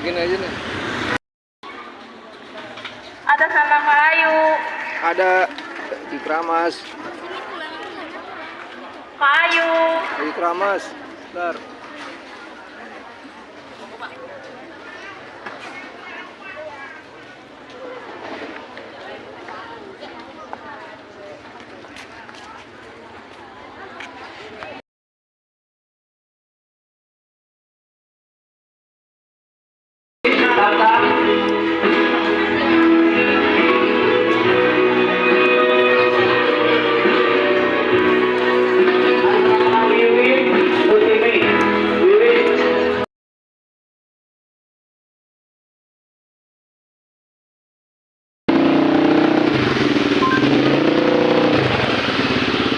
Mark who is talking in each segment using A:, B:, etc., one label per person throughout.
A: gini aja nih.
B: Ada sama Kak Ayu.
A: Ada di Kramas.
B: Kak Ayu.
A: Di Kramas. Bentar.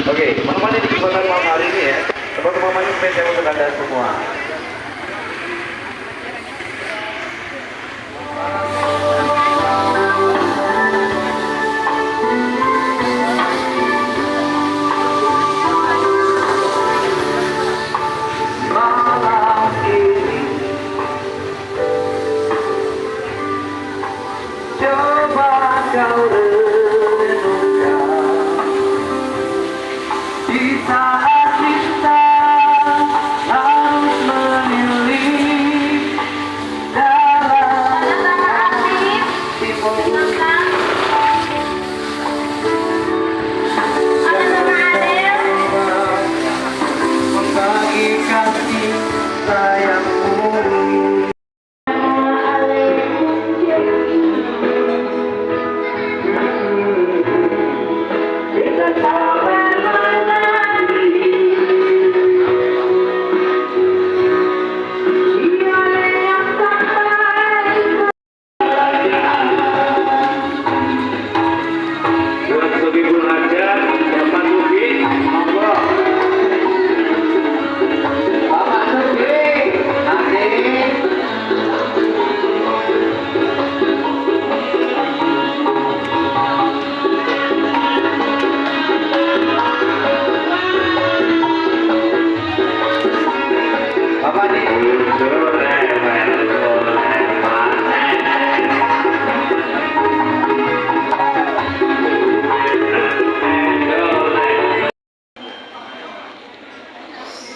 C: Oke, menemani di kesempatan malam hari ini ya, teman-teman main spesial untuk Anda semua. Malam ini coba kau renungkan di saat kita harus memilih dalam hatimu. Membagi kasih sayangmu.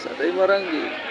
A: Sate Marangi.